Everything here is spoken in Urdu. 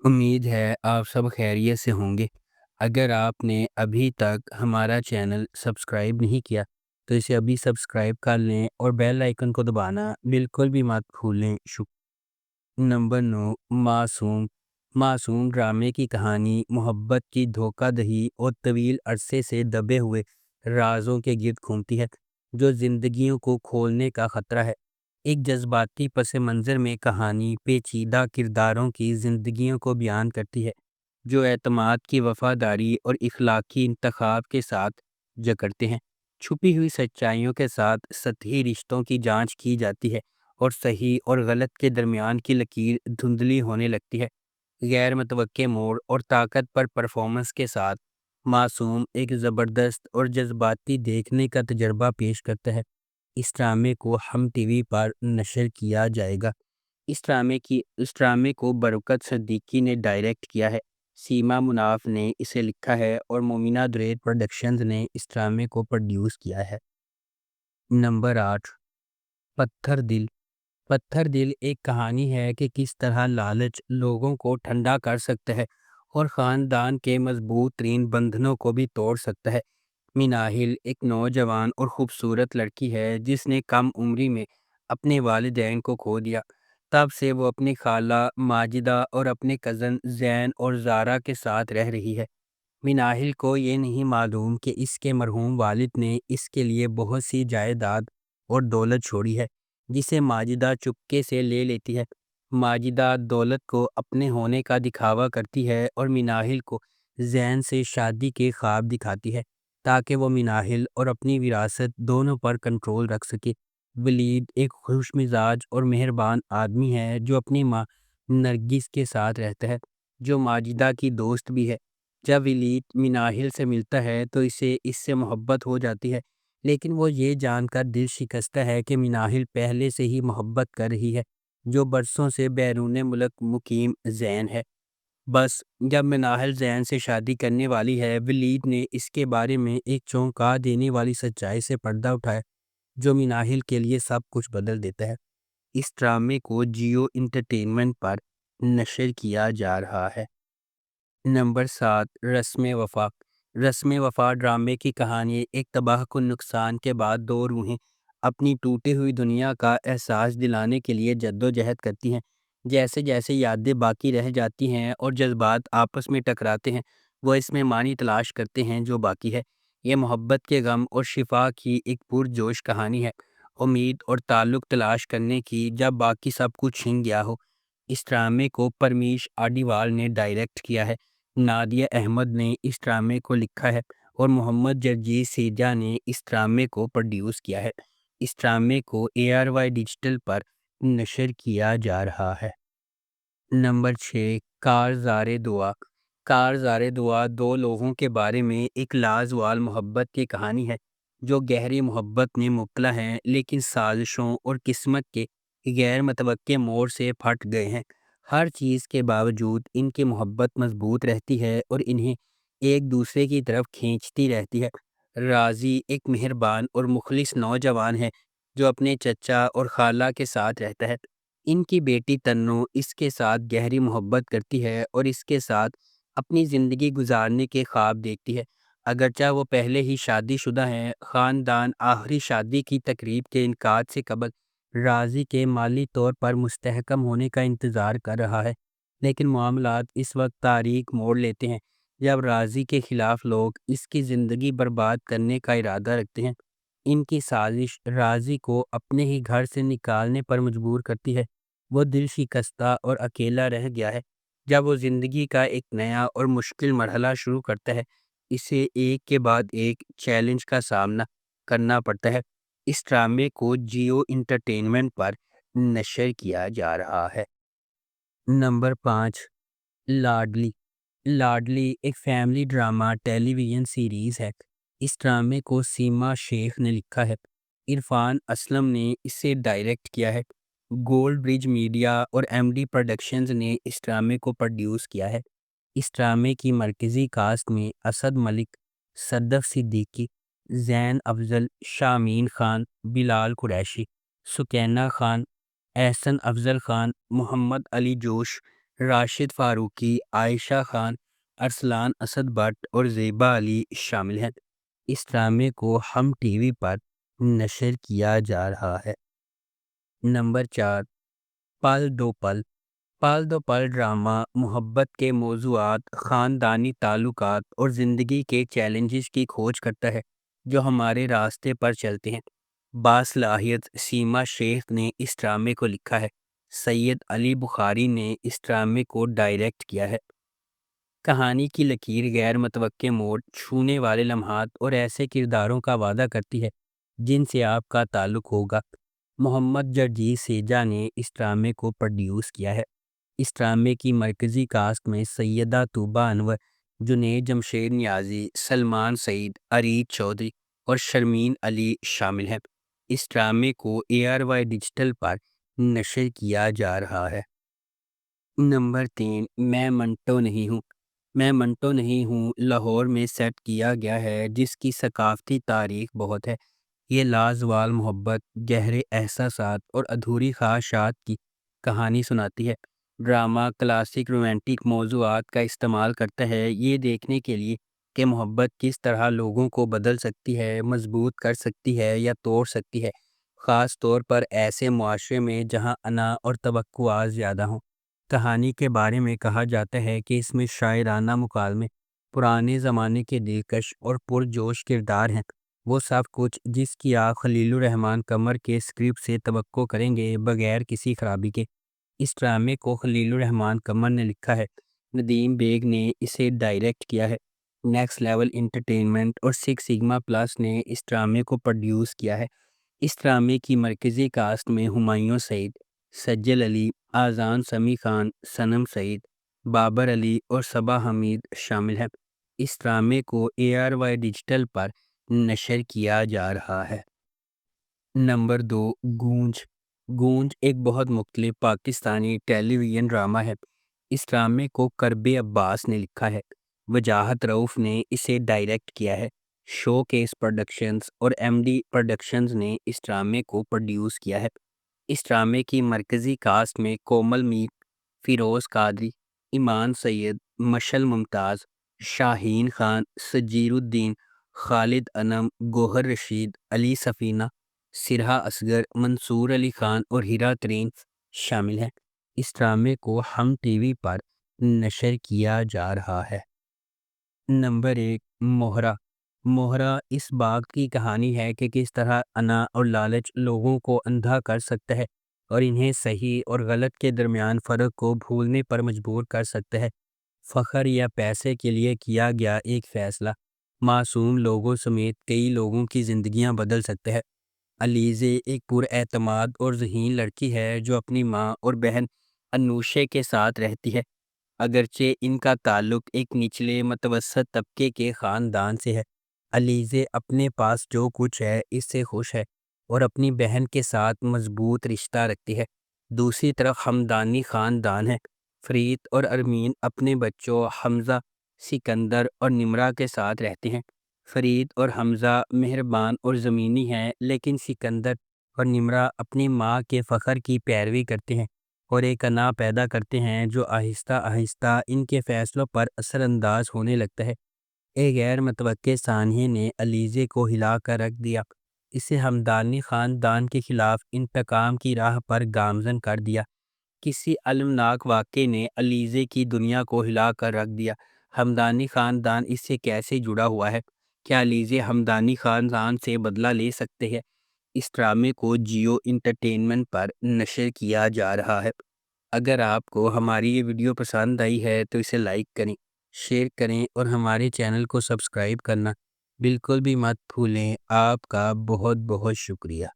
امید ہے آپ سب خیریت سے ہوں گے۔ اگر آپ نے ابھی تک ہمارا چینل سبسکرائب نہیں کیا تو اسے ابھی سبسکرائب کر لیں اور بیل آئیکن کو دبانا بالکل بھی مت بھولیں۔ نمبر 9، معصوم۔ معصوم ڈرامے کی کہانی محبت کی دھوکہ دہی اور طویل عرصے سے دبے ہوئے رازوں کے گرد گھومتی ہے جو زندگیوں کو کھولنے کا خطرہ ہے۔ ایک جذباتی پس منظر میں کہانی پیچیدہ کرداروں کی زندگیوں کو بیان کرتی ہے جو اعتماد کی وفاداری اور اخلاقی انتخاب کے ساتھ جکڑتے ہیں۔ چھپی ہوئی سچائیوں کے ساتھ سطحی رشتوں کی جانچ کی جاتی ہے اور صحیح اور غلط کے درمیان کی لکیر دھندلی ہونے لگتی ہے۔ غیر متوقع موڑ اور طاقت پر پرفارمنس کے ساتھ معصوم ایک زبردست اور جذباتی دیکھنے کا تجربہ پیش کرتا ہے۔ اس ڈرامے کو ہم ٹی وی پر نشر کیا جائے گا۔ اس ڈرامے کو برکت صدیقی نے ڈائریکٹ کیا ہے، سیما مناف نے اسے لکھا ہے اور مومنہ دریر پروڈکشنز نے اس ڈرامے کو پروڈیوس کیا ہے۔ نمبر 8، پتھر دل۔ پتھر دل ایک کہانی ہے کہ کس طرح لالچ لوگوں کو ٹھنڈا کر سکتا ہے اور خاندان کے مضبوط ترین بندھنوں کو بھی توڑ سکتا ہے۔ مناہل ایک نوجوان اور خوبصورت لڑکی ہے جس نے کم عمری میں اپنے والدین کو کھو دیا۔ تب سے وہ اپنی خالہ ماجدہ اور اپنے کزن زین اور زارا کے ساتھ رہ رہی ہے۔ مناہل کو یہ نہیں معلوم کہ اس کے مرحوم والد نے اس کے لیے بہت سی جائیداد اور دولت چھوڑی ہے جسے ماجدہ چپکے سے لے لیتی ہے۔ ماجدہ دولت کو اپنے ہونے کا دکھاوا کرتی ہے اور مناہل کو زین سے شادی کے خواب دکھاتی ہے تاکہ وہ مناہل اور اپنی وراثت دونوں پر کنٹرول رکھ سکے۔ ولید ایک خوش مزاج اور مہربان آدمی ہے جو اپنی ماں نرگس کے ساتھ رہتا ہے جو ماجدہ کی دوست بھی ہے۔ جب ولید مناہل سے ملتا ہے تو اسے اس سے محبت ہو جاتی ہے، لیکن وہ یہ جان کر دل شکستہ ہے کہ مناہل پہلے سے ہی محبت کر رہی ہے جو برسوں سے بیرون ملک مقیم زین ہے۔ بس جب مناہل زین سے شادی کرنے والی ہے، ولید نے اس کے بارے میں ایک چونکا دینے والی سچائی سے پردہ اٹھایا جو مناہل کے لیے سب کچھ بدل دیتا ہے۔ اس ڈرامے کو جیو انٹرٹینمنٹ پر نشر کیا جا رہا ہے۔ نمبر 7، رسم وفا۔ رسم وفا ڈرامے کی کہانی ایک تباہ کن نقصان کے بعد دو روحیں اپنی ٹوٹی ہوئی دنیا کا احساس دلانے کے لیے جدوجہد کرتی ہیں۔ جیسے جیسے یادیں باقی رہ جاتی ہیں اور جذبات آپس میں ٹکراتے ہیں، وہ اس میں معنی تلاش کرتے ہیں جو باقی ہے۔ یہ محبت کے غم اور شفا کی ایک پرجوش کہانی ہے، امید اور تعلق تلاش کرنے کی جب باقی سب کچھ چھن گیا ہو۔ اس ڈرامے کو پرمیش آڈیوال نے ڈائریکٹ کیا ہے، نادیہ احمد نے اس ڈرامے کو لکھا ہے اور محمد جرجیت سیجا نے اس ڈرامے کو پروڈیوس کیا ہے۔ اس ڈرامے کو ARY ڈیجیٹل پر نشر کیا جا رہا ہے۔ نمبر 6، کارزار دعا۔ کارزار دعا دو لوگوں کے بارے میں ایک لازوال محبت کی کہانی ہے جو گہری محبت میں مبتلا ہیں لیکن سازشوں اور قسمت کے غیر متوقع موڑ سے پھٹ گئے ہیں۔ ہر چیز کے باوجود ان کی محبت مضبوط رہتی ہے اور انہیں ایک دوسرے کی طرف کھینچتی رہتی ہے۔ راضی ایک مہربان اور مخلص نوجوان ہے جو اپنے چچا اور خالہ کے ساتھ رہتا ہے۔ ان کی بیٹی تنو اس کے ساتھ گہری محبت کرتی ہے اور اس کے ساتھ اپنی زندگی گزارنے کے خواب دیکھتی ہے۔ اگرچہ وہ پہلے ہی شادی شدہ ہیں، خاندان آخری شادی کی تقریب کے انعقاد سے قبل راضی کے مالی طور پر مستحکم ہونے کا انتظار کر رہا ہے، لیکن معاملات اس وقت تاریک موڑ لیتے ہیں جب راضی کے خلاف لوگ اس کی زندگی برباد کرنے کا ارادہ رکھتے ہیں۔ ان کی سازش راضی کو اپنے ہی گھر سے نکالنے پر مجبور کرتی ہے۔ وہ دل شکستہ اور اکیلا رہ گیا ہے۔ جب وہ زندگی کا ایک نیا اور مشکل مرحلہ شروع کرتا ہے، اسے ایک کے بعد ایک چیلنج کا سامنا کرنا پڑتا ہے۔ اس ڈرامے کو جیو انٹرٹینمنٹ پر نشر کیا جا رہا ہے۔ نمبر 5، لاڈلی۔ لاڈلی ایک فیملی ڈرامہ ٹیلی ویژن سیریز ہے۔ اس ڈرامے کو سیما شیخ نے لکھا ہے، عرفان اسلم نے اسے ڈائریکٹ کیا ہے۔ گولڈ برج میڈیا اور MD پروڈکشنز نے اس ڈرامے کو پروڈیوس کیا ہے۔ اس ڈرامے کی مرکزی کاسٹ میں اسد ملک، صدف صدیقی، زین افضل، شامین خان، بلال قریشی، سکینہ خان، احسن افضل خان، محمد علی جوش، راشد فاروقی، عائشہ خان، ارسلان اسد بٹ اور زیبا علی شامل ہیں۔ اس ڈرامے کو ہم ٹی وی پر نشر کیا جا رہا ہے۔ نمبر 4، پل دو پل۔ پل دو پل ڈرامہ محبت کے موضوعات، خاندانی تعلقات اور زندگی کے چیلنجز کی کھوج کرتا ہے جو ہمارے راستے پر چلتے ہیں۔ باصلاحیت سیما شیخ نے اس ڈرامے کو لکھا ہے۔ سید علی بخاری نے اس ڈرامے کو ڈائریکٹ کیا ہے۔ کہانی کی لکیر غیر متوقع موڑ، چھونے والے لمحات اور ایسے کرداروں کا وعدہ کرتی ہے جن سے آپ کا تعلق ہوگا۔ محمد جرجیت سیجا نے اس ڈرامے کو پروڈیوس کیا ہے۔ اس ڈرامے کی مرکزی کاسٹ میں سیدہ طوبیٰ انور، جنید جمشید نیازی، سلمان سعید، ارید چودھری اور شرمین علی شامل ہیں۔ اس ڈرامے کو ARY ڈیجیٹل پر نشر کیا جا رہا ہے۔ نمبر 3، میں منٹو نہیں ہوں۔ میں منٹو نہیں ہوں لاہور میں سیٹ کیا گیا ہے، جس کی ثقافتی تاریخ بہت ہے۔ یہ لازوال محبت، گہرے احساسات اور ادھوری خواہشات کی کہانی سناتی ہے۔ ڈرامہ کلاسک رومانٹک موضوعات کا استعمال کرتا ہے یہ دیکھنے کے لیے کہ محبت کس طرح لوگوں کو بدل سکتی ہے، مضبوط کر سکتی ہے یا توڑ سکتی ہے، خاص طور پر ایسے معاشرے میں جہاں انا اور توقعات زیادہ ہوں۔ کہانی کے بارے میں کہا جاتا ہے کہ اس میں شاعرانہ مکالمے، پرانے زمانے کے دلکش اور پرجوش کردار ہیں، وہ سب کچھ جس کی آپ خلیل الرحمن قمر کے اسکرپٹ سے توقع کریں گے بغیر کسی خرابی کے۔ اس ڈرامے کو خلیل الرحمن قمر نے لکھا ہے، ندیم بیگ نے اسے ڈائریکٹ کیا ہے۔ نیکسٹ لیول انٹرٹینمنٹ اور سکس سگما پلس نے اس ڈرامے کو پروڈیوس کیا ہے۔ اس ڈرامے کی مرکزی کاسٹ میں ہمایوں سعید، سجل علی، آذان سمیع خان، صنم سعید، بابر علی اور صبا حمید شامل ہیں۔ اس ڈرامے کو ARY ڈیجیٹل پر نشر کیا جا رہا ہے۔ نمبر 2، گونج۔ گونج ایک بہت مختلف پاکستانی ٹیلی ویژن ڈرامہ ہے۔ اس ڈرامے کو کرب عباس نے لکھا ہے، وجاہت رؤف نے اسے ڈائریکٹ کیا ہے۔ شو کیس پروڈکشنز اور MD پروڈکشنز نے اس ڈرامے کو پروڈیوس کیا ہے۔ اس ڈرامے کی مرکزی کاسٹ میں کومل میت، فیروز قادری، ایمان سید، مشل ممتاز، شاہین خان، سجیر الدین، خالد انم، گوہر رشید، علی سفینہ، سرہا اصغر، منصور علی خان اور ہیرا ترین شامل ہیں۔ اس ڈرامے کو ہم ٹی وی پر نشر کیا جا رہا ہے۔ نمبر 1، موہرا۔ موہرا اس باغ کی کہانی ہے کہ کس طرح انا اور لالچ لوگوں کو اندھا کر سکتا ہے اور انہیں صحیح اور غلط کے درمیان فرق کو بھولنے پر مجبور کر سکتا ہے۔ فخر یا پیسے کے لیے کیا گیا ایک فیصلہ معصوم لوگوں سمیت کئی لوگوں کی زندگیاں بدل سکتا ہے۔ علیزے ایک پر اعتماد اور ذہین لڑکی ہے جو اپنی ماں اور بہن انوشے کے ساتھ رہتی ہے۔ اگرچہ ان کا تعلق ایک نچلے متوسط طبقے کے خاندان سے ہے، علیزے اپنے پاس جو کچھ ہے اس سے خوش ہے اور اپنی بہن کے ساتھ مضبوط رشتہ رکھتی ہے۔ دوسری طرف ہمدانی خاندان ہے۔ فرید اور ارمین اپنے بچوں حمزہ، سکندر اور نمرہ کے ساتھ رہتے ہیں۔ فرید اور حمزہ مہربان اور زمینی ہیں، لیکن سکندر اور نمرہ اپنی ماں کے فخر کی پیروی کرتے ہیں اور ایک انا پیدا کرتے ہیں جو آہستہ آہستہ ان کے فیصلوں پر اثر انداز ہونے لگتا ہے۔ ایک غیر متوقع سانحے نے علیزے کو ہلا کر رکھ دیا، اسے ہمدانی خاندان کے خلاف انتقام کی راہ پر گامزن کر دیا۔ کسی المناک واقعے نے علیزے کی دنیا کو ہلا کر رکھ دیا۔ ہمدانی خاندان اس سے کیسے جڑا ہوا ہے؟ کیا علیزے ہمدانی خاندان سے بدلہ لے سکتے ہیں؟ اس ڈرامے کو جیو انٹرٹینمنٹ پر نشر کیا جا رہا ہے۔ اگر آپ کو ہماری یہ ویڈیو پسند آئی ہے تو اسے لائک کریں، شیئر کریں اور ہمارے چینل کو سبسکرائب کرنا بالکل بھی مت بھولیں۔ آپ کا بہت بہت شکریہ۔